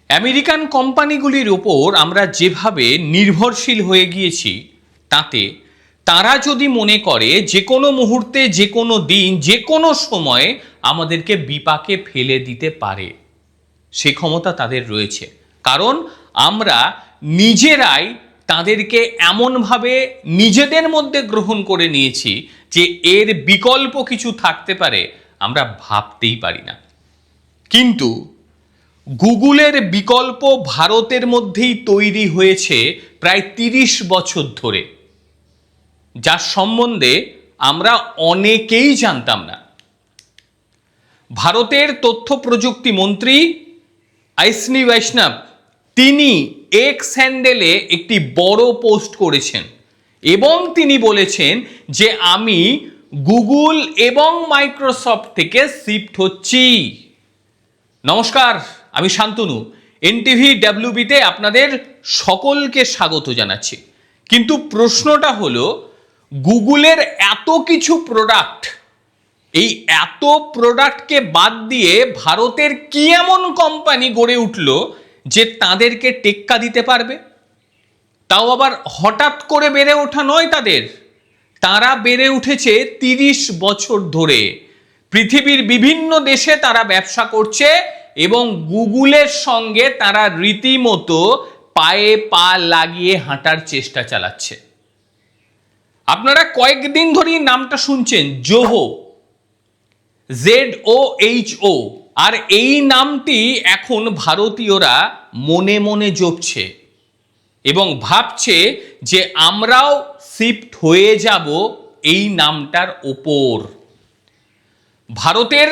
American কোম্পানিগুলির ওপর আমরা যেভাবে নির্ভরশীল হয়ে গিয়েছি, তাতে তারা যদি মনে করে যে কোনো মুহূর্তে, যে কোনো দিন, যে কোনো সময়ে আমাদেরকে বিপাকে ফেলে দিতে পারে, সে ক্ষমতা তাদের রয়েছে। কারণ আমরা নিজেরাই তাদেরকে এমনভাবে নিজেদের মধ্যে গ্রহণ করে নিয়েছি যে এর বিকল্প কিছু থাকতে পারে আমরা ভাবতেই পারি না। কিন্তু গুগলের বিকল্প ভারতের মধ্যেই তৈরি হয়েছে প্রায় 30 বছর ধরে, যার সম্বন্ধে আমরা অনেকেই জানতাম না। ভারতের তথ্য প্রযুক্তি মন্ত্রী অশ্বিনী বৈষ্ণব তিনি এক্স হ্যান্ডেলে একটি বড় পোস্ট করেছেন এবং তিনি বলেছেন যে আমি গুগল এবং মাইক্রোসফট থেকে শিফট হচ্ছি। নমস্কার, আমি শান্তনু। এনটিভি ডাব্লিউবিতে আপনাদের সকলকে স্বাগত জানাচ্ছি। কিন্তু প্রশ্নটা হলো, গুগলের এত কিছু প্রোডাক্ট, এই এত প্রোডাক্টকে বাদ দিয়ে ভারতের কি এমন কোম্পানি গড়ে উঠল যে তাদেরকে টেক্কা দিতে পারবে? তাও আবার হঠাৎ করে বেড়ে ওঠা নয় তাদের, তারা বেড়ে উঠেছে 30 বছর ধরে। পৃথিবীর বিভিন্ন দেশে তারা ব্যবসা করছে এবং গুগলের সঙ্গে তারা রীতিমতো পায়ে পা লাগিয়ে হাঁটার চেষ্টা চালাচ্ছে। আপনারা কয়েকদিন ধরেই নামটা শুনছেন, জোহো, ZOHO, আর এই নামটি এখন ভারতীয়রা মনে মনে জপছে এবং ভাবছে যে আমরাও শিফট হয়ে যাব এই নামটার ওপর। ভারতের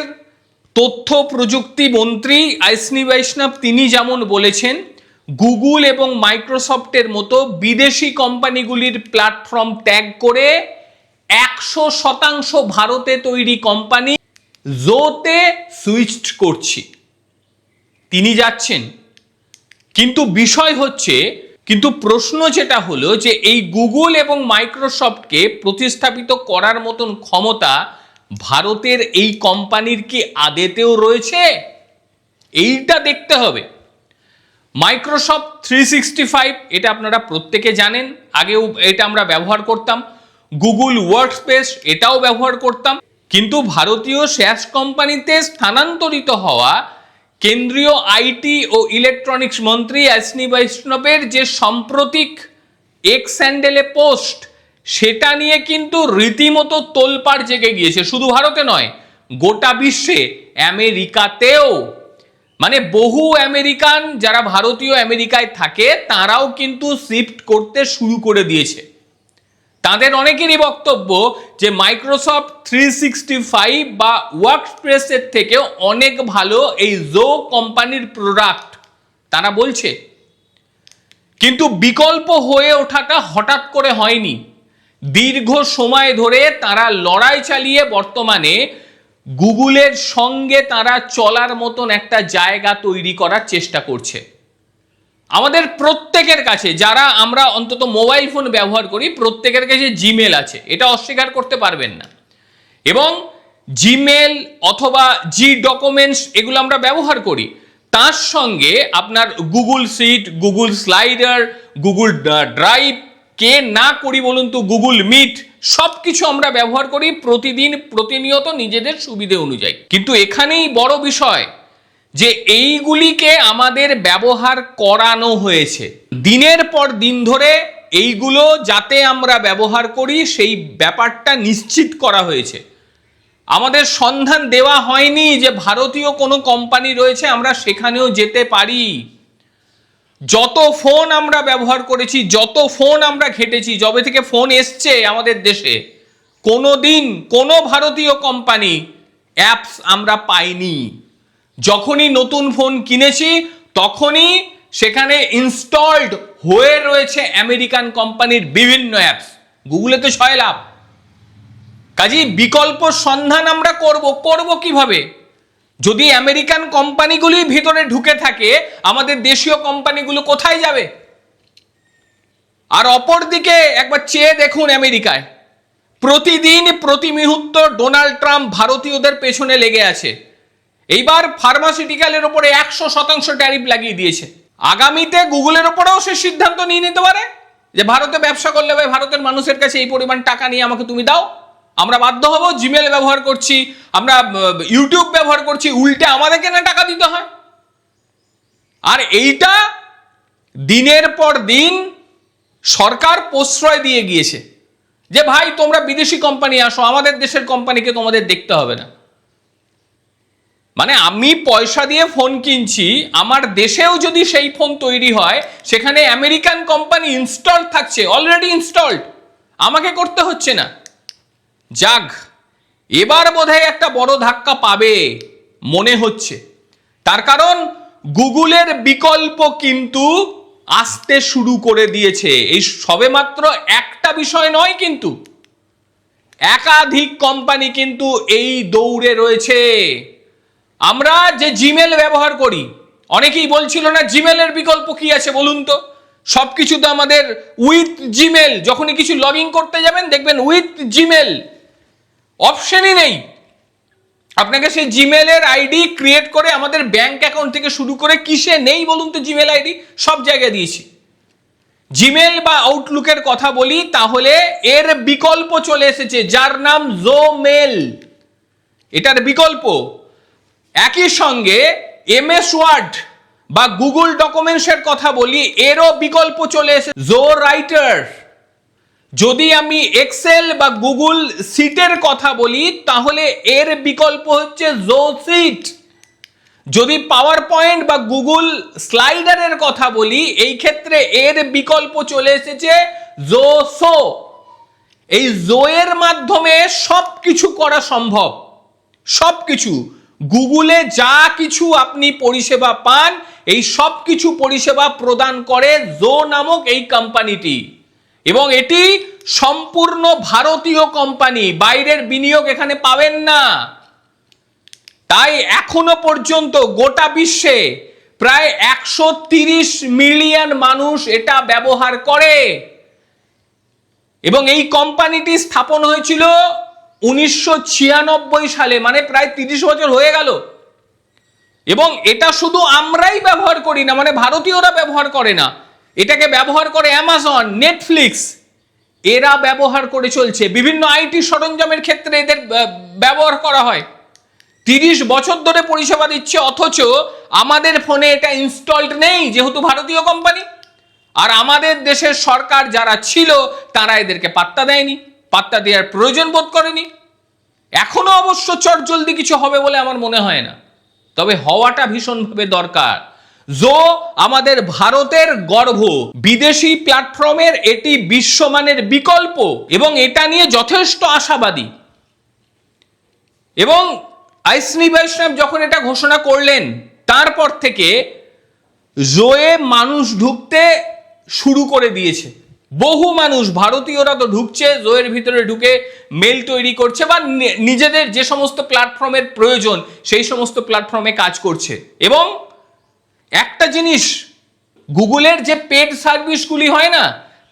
তথ্য প্রযুক্তি মন্ত্রী অশ্বিনী বৈষ্ণব তিনি যেমন বলেছেন, গুগল এবং মাইক্রোসফটের মতো বিদেশি কোম্পানিগুলির প্ল্যাটফর্ম ত্যাগ করে 100% ভারতে তৈরি কোম্পানি জোতে সুইচ করছি। তিনি যাচ্ছেন, কিন্তু বিষয় হচ্ছে, কিন্তু প্রশ্ন যেটা হলো যে এই গুগল এবং মাইক্রোসফটকে প্রতিস্থাপিত করার মতন ক্ষমতা ভারতের এই কোম্পানির কি আদেতেও রয়েছে? এইটা দেখতে হবে। মাইক্রোসফট 365 এটা আপনারা প্রত্যেকে জানেন, আগেও এটা আমরা ব্যবহার করতাম। গুগল ওয়ার্কস্পেস এটাও ব্যবহার করতাম। কিন্তু ভারতীয় শেয়ার কোম্পানিতে স্থানান্তরিত হওয়া কেন্দ্রীয় আইটি ও ইলেকট্রনিক্স মন্ত্রী অশ্বিনী বৈষ্ণবের যে সাম্প্রতিক এক্স হ্যান্ডেলে পোস্ট, সেটা নিয়ে কিন্তু রীতিমতো তোলপাড় জেগে গিয়েছে। শুধু ভারতে নয়, গোটা বিশ্বে, আমেরিকাতেও। মানে বহু আমেরিকান যারা ভারতীয় আমেরিকায় থাকে তারাও কিন্তু শিফট করতে শুরু করে দিয়েছে। তাদের অনেকেরই বক্তব্য যে মাইক্রোসফট 365 বা ওয়ার্কস্পেসের থেকে অনেক ভালো এই জো কোম্পানির প্রোডাক্ট, তারা বলছে। কিন্তু বিকল্প হয়ে ওঠাটা হঠাৎ করে হয়নি। দীর্ঘ সময় ধরে তারা লড়াই চালিয়ে বর্তমানে গুগলের সঙ্গে তারা চলার মতন একটা জায়গা তৈরি করার চেষ্টা করছে। আমাদের প্রত্যেকের কাছে, যারা আমরা অন্তত মোবাইল ফোন ব্যবহার করি, প্রত্যেকের কাছে জিমেল আছে, এটা অস্বীকার করতে পারবেন না। এবং জিমেল অথবা জি ডকুমেন্টস এগুলো আমরা ব্যবহার করি। তার সঙ্গে আপনার Google sheet, Google slider, Google drive, কে না করি বলুন তো, গুগল মিট, সব কিছু আমরা ব্যবহার করি প্রতিদিন, প্রতিনিয়ত নিজেদের সুবিধে অনুযায়ী। কিন্তু এখানেই বড় বিষয় যে এইগুলিকে আমাদের ব্যবহার করানো হয়েছে দিনের পর দিন ধরে। এইগুলো যাতে আমরা ব্যবহার করি সেই ব্যাপারটা নিশ্চিত করা হয়েছে। আমাদের সন্ধান দেওয়া হয়নি যে ভারতীয় কোনো কোম্পানি রয়েছে আমরা সেখানেও যেতে পারি। যত ফোন আমরা ব্যবহার করেছি, যত ফোন আমরা ঘেটেছি, যবে থেকে ফোন এসছে আমাদের দেশে, কোনোদিন কোনো ভারতীয় কোম্পানি অ্যাপস আমরা পাইনি। যখনই নতুন ফোন কিনেছি তখনই সেখানে ইনস্টলড হয়ে রয়েছে আমেরিকান কোম্পানির বিভিন্ন অ্যাপস। গুগলে তো 6 লাভ। কাজেই বিকল্প সন্ধান আমরা করব কিভাবে? যদি আমেরিকান কোম্পানিগুলি ভিতরে ঢুকে থাকে, আমাদের দেশীয় কোম্পানিগুলো কোথায় যাবে? আর অপরদিকে একবার চেয়ে দেখুন, আমেরিকায় প্রতিদিন প্রতি মুহূর্ত ডোনাল্ড ট্রাম্প ভারতীয়দের পেছনে লেগে আছে। এইবার ফার্মাসিউটিক্যালের উপরে 100% ট্যারিফ লাগিয়ে দিয়েছে। আগামীতে গুগলের উপরেও সে সিদ্ধান্ত নিয়ে নিতে পারে যে ভারতে ব্যবসা করলে ভাই ভারতের মানুষের কাছে এই পরিমাণ টাকা নিয়ে আমাকে তুমি দাও, আমরা বাধ্য হব। জিমেল ব্যবহার করছি, আমরা ইউটিউব ব্যবহার করছি, উল্টে আমাদেরকে না টাকা দিতে হয়। আর এইটা দিনের পর দিন সরকার প্রশ্রয় দিয়ে গিয়েছে যে ভাই তোমরা বিদেশি কোম্পানি আসো, আমাদের দেশের কোম্পানিকে তোমাদের দেখতে হবে না। মানে আমি পয়সা দিয়ে ফোন কিনছি, আমার দেশেও যদি সেই ফোন তৈরি হয় সেখানে আমেরিকান কোম্পানি ইনস্টল থাকছে, অলরেডি ইনস্টলড, আমাকে করতে হচ্ছে না। যাক, এবার বোধহয় একটা বড় ধাক্কা পাবে মনে হচ্ছে। তার কারণ গুগলের বিকল্প কিন্তু আসতে শুরু করে দিয়েছে। এই সবেমাত্র একটা বিষয় নয়, কিন্তু একাধিক কোম্পানি কিন্তু এই দৌড়ে রয়েছে। আমরা যে জিমেল ব্যবহার করি, অনেকেই বলছিল না জিমেলের বিকল্প কি আছে বলুন তো। সবকিছু তো আমাদের উইথ জিমেল, যখনই কিছু লগ ইন করতে যাবেন দেখবেন উইথ জিমেল অপশনই নেই। আপনাকে সেই জিমেলের আইডি ক্রিয়েট করে আমাদের ব্যাংক অ্যাকাউন্ট থেকে শুরু করে কিসে নেই বলুন তো জিমেল আইডি, সব জায়গায় দিয়েছি। জিমেল বা আউটলুকের কথা বলি, তাহলে এর বিকল্প চলে এসেছে যার নাম জোমেল, এটার বিকল্প। একই সঙ্গে এমএস ওয়ার্ড বা গুগল ডকুমেন্টসের কথা বলি, এরও বিকল্প চলে এসেছে জো রাইটার। যদি আমি এক্সেল বা গুগল সিটের কথা বলি তাহলে এর বিকল্প হচ্ছে জো সিট। যদি পাওয়ার পয়েন্ট বা গুগল স্লাইডারের কথা বলি, এই ক্ষেত্রে এর বিকল্প চলে এসেছে জোসো। এই জোয়ের মাধ্যমে সবকিছু করা সম্ভব, সবকিছু। গুগলে যা কিছু আপনি পরিষেবা পান, এই সব কিছু পরিষেবা প্রদান করে জো নামক এই কোম্পানিটি, এবং এটি সম্পূর্ণ ভারতীয় কোম্পানি, বাইরের বিনিয়োগ এখানে পাবেন না। তাই এখনো পর্যন্ত গোটা বিশ্বে প্রায় 130 মিলিয়ন মানুষ এটা ব্যবহার করে। এবং এই কোম্পানিটি স্থাপন হয়েছিল 1996 সালে, মানে প্রায় 30 বছর হয়ে গেল। এবং এটা শুধু আমরাই ব্যবহার করি না, মানে ভারতীয়রা ব্যবহার করে না, এটাকে ব্যবহার করে অ্যামাজন, নেটফ্লিক্স, এরা ব্যবহার করে চলছে। বিভিন্ন আইটি সরঞ্জামের ক্ষেত্রে এদের ব্যবহার করা হয়। 30 বছর ধরে পরিষেবা দিচ্ছে, অথচ আমাদের ফোনে এটা ইনস্টলড নেই যেহেতু ভারতীয় কোম্পানি। আর আমাদের দেশের সরকার যারা ছিল তারা এদেরকে পাত্তা দেয়নি, পাত্তা দেওয়ার প্রয়োজন বোধ করেনি। এখনো অবশ্য চটজলদি কিছু হবে বলে আমার মনে হয় না, তবে হওয়াটা ভীষণভাবে দরকার। জো আমাদের ভারতের গর্ব, বিদেশি প্ল্যাটফর্মের এটি বিশ্বমানের বিকল্প, এবং এটা নিয়ে যথেষ্ট আশাবাদী। এবং আইসনি বৈষ্ণব যখন এটা ঘোষণা করলেন, তারপর থেকে জোয়ে মানুষ ঢুকতে শুরু করে দিয়েছে। বহু মানুষ, ভারতীয়রা তো ঢুকছে, জোয়ের ভিতরে ঢুকে মেল তৈরি করছে বা নিজেদের যে সমস্ত প্ল্যাটফর্মের প্রয়োজন সেই সমস্ত প্ল্যাটফর্মে কাজ করছে। এবং একটা জিনিস, গুগলের যে পেড সার্ভিসগুলি হয় না,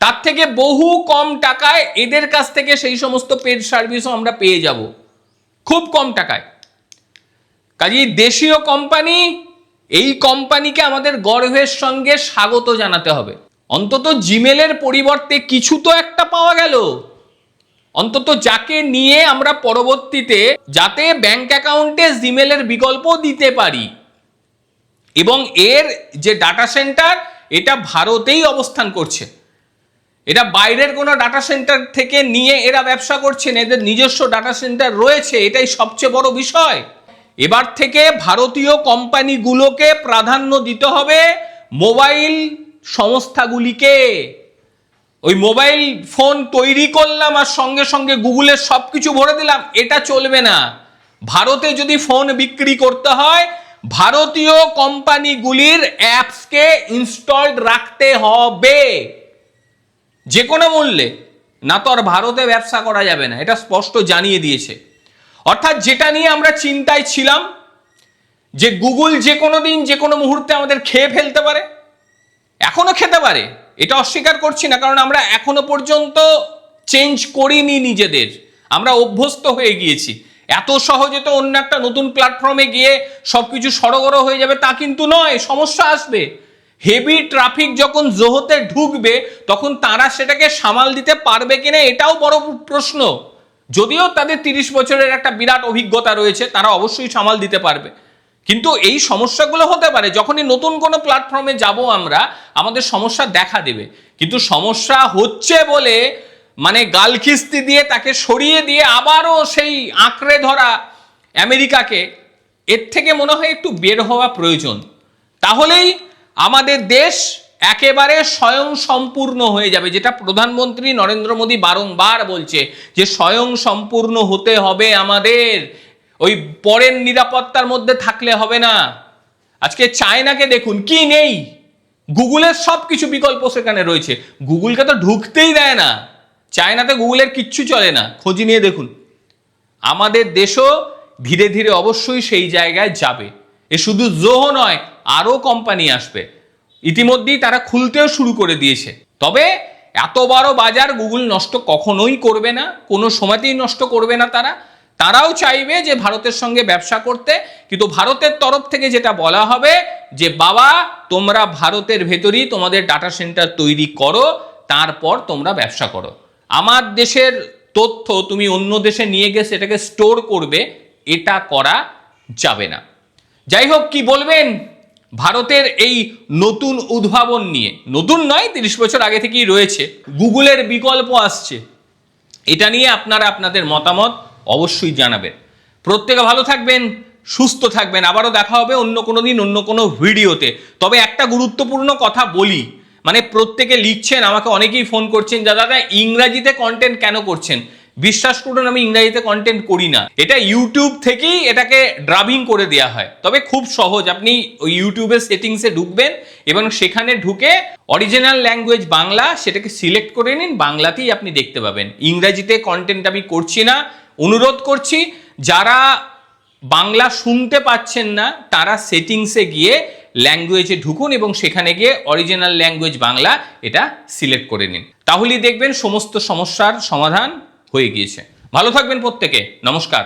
তার থেকে বহু কম টাকায় এদের কাছ থেকে সেই সমস্ত পেড সার্ভিসও আমরা পেয়ে যাব, খুব কম টাকায়। কাজেই দেশীয় কোম্পানি, এই কোম্পানিকে আমাদের গর্বের সঙ্গে স্বাগত জানাতে হবে। অন্তত জিমেলের পরিবর্তে কিছু তো একটা পাওয়া গেল, অন্তত যাকে নিয়ে আমরা পরবর্তীতে যাতে ব্যাংক অ্যাকাউন্টে জিমেলের বিকল্প দিতে পারি। এবং এর যে ডাটা সেন্টার, এটা ভারতেই অবস্থান করছে, এটা বাইরের কোনো ডাটা সেন্টার থেকে নিয়ে এরা ব্যবসা করছেন, এদের নিজস্ব ডাটা সেন্টার রয়েছে, এটাই সবচেয়ে বড় বিষয়। এবার থেকে ভারতীয় কোম্পানিগুলোকে প্রাধান্য দিতে হবে মোবাইল সংস্থাগুলিকে। ওই মোবাইল ফোন তৈরি করলাম আর সঙ্গে সঙ্গে গুগলের সবকিছু ভরে দিলাম, এটা চলবে না। ভারতে যদি ফোন বিক্রি করতে হয়, ভারতীয় কোম্পানিগুলির অ্যাপসকে ইনস্টলড রাখতে হবে যে কোনো মূল্যে, না তো আর ভারতে ব্যবসা করা যাবে না, এটা স্পষ্ট জানিয়ে দিয়েছে। অর্থাৎ যেটা নিয়ে আমরা চিন্তায় ছিলাম যে গুগল যে কোনো দিন যে কোনো মুহূর্তে আমাদের খেয়ে ফেলতে পারে, এখনো খেতে পারে, এটা অস্বীকার করছি না, কারণ আমরা এখনো পর্যন্ত চেঞ্জ করিনি নিজেদের, আমরা অভ্যস্ত হয়ে গিয়েছি। এত সহজে তো অন্য একটা নতুন প্ল্যাটফর্মে গিয়ে সবকিছু সরগর হয়ে যাবে তা কিন্তু নয়, সমস্যা আসবে। হেভি ট্রাফিক যখন জোহতে ঢুকবে তখন তারা সেটাকে সামাল দিতে পারবে কিনা এটাও বড় প্রশ্ন। যদিও তাদের 30 বছরের একটা বিরাট অভিজ্ঞতা রয়েছে, তারা অবশ্যই সামাল দিতে পারবে, কিন্তু এই সমস্যাগুলো হতে পারে যখনই নতুন কোনো প্ল্যাটফর্মে যাব আমরা, আমাদের সমস্যা দেখা দেবে। কিন্তু সমস্যা হচ্ছে বলে মানে গালখিস্তি দিয়ে তাকে সরিয়ে দিয়ে আবারও সেই আঁকড়ে ধরা আমেরিকাকে, এর থেকে মনে হয় একটু বের হওয়া প্রয়োজন। তাহলেই আমাদের দেশ একেবারে স্বয়ং সম্পূর্ণ হয়ে যাবে, যেটা প্রধানমন্ত্রী নরেন্দ্র মোদী বারংবার বলছে যে স্বয়ং সম্পূর্ণ হতে হবে আমাদের, ওই পরের নিরাপত্তার মধ্যে থাকলে হবে না। আজকে চায়নাকে দেখুন, কি নেই, গুগলের সব কিছু বিকল্প সেখানে রয়েছে, গুগলকে তো ঢুকতেই দেয় না। চায়নাতে গুগলের কিচ্ছু চলে না, খোঁজ নিয়ে দেখুন। আমাদের দেশও ধীরে ধীরে অবশ্যই সেই জায়গায় যাবে। এ শুধু জোহো নয়, আরও কোম্পানি আসবে, ইতিমধ্যেই তারা খুলতেও শুরু করে দিয়েছে। তবে এত বড় বাজার গুগল নষ্ট কখনোই করবে না, কোনো সময়তেই নষ্ট করবে না। তারাও চাইবে যে ভারতের সঙ্গে ব্যবসা করতে, কিন্তু ভারতের তরফ থেকে যেটা বলা হবে যে বাবা তোমরা ভারতের ভেতরই তোমাদের ডাটা সেন্টার তৈরি করো, তারপর তোমরা ব্যবসা করো। আমার দেশের তথ্য তুমি অন্য দেশে নিয়ে গিয়ে সেটাকে স্টোর করবে, এটা করা যাবে না। যাই হোক, কি বলবেন ভারতের এই নতুন উদ্ভাবন নিয়ে? নতুন নয়, 30 বছর আগে থেকেই রয়েছে, গুগলের বিকল্প আসছে, এটা নিয়ে আপনারা আপনাদের মতামত অবশ্যই জানাবেন। প্রত্যেকে ভালো থাকবেন, সুস্থ থাকবেন। আবারও দেখা হবে অন্য কোনো দিন অন্য কোনো ভিডিওতে। তবে একটা গুরুত্বপূর্ণ কথা বলি, মানে প্রত্যেকে লিখছেন, আমাকে অনেকেই ফোন করছেন, দাদা ইংরাজিতে কন্টেন্ট কেন করছেন? বিশ্বাস করুন, আমি ইংরাজিতে কন্টেন্ট করি না, এটা ইউটিউব থেকেই এটাকে ড্রাবিং করে দেওয়া হয়। তবে খুব সহজ, আপনি ওই ইউটিউবের সেটিংসে ঢুকবেন এবং সেখানে ঢুকে অরিজিনাল ল্যাঙ্গুয়েজ বাংলা সেটাকে সিলেক্ট করে নিন, বাংলাতেই আপনি দেখতে পাবেন। ইংরাজিতে কন্টেন্ট আমি করছি না। অনুরোধ করছি, যারা বাংলা শুনতে পাচ্ছেন না তারা সেটিংসে গিয়ে ল্যাঙ্গুয়েজে ঢুকুন এবং সেখানে গিয়ে অরিজিনাল ল্যাঙ্গুয়েজ বাংলা এটা সিলেক্ট করে নিন, তাহলেই দেখবেন সমস্ত সমস্যার সমাধান হয়ে গিয়েছে। ভালো থাকবেন প্রত্যেকে, নমস্কার।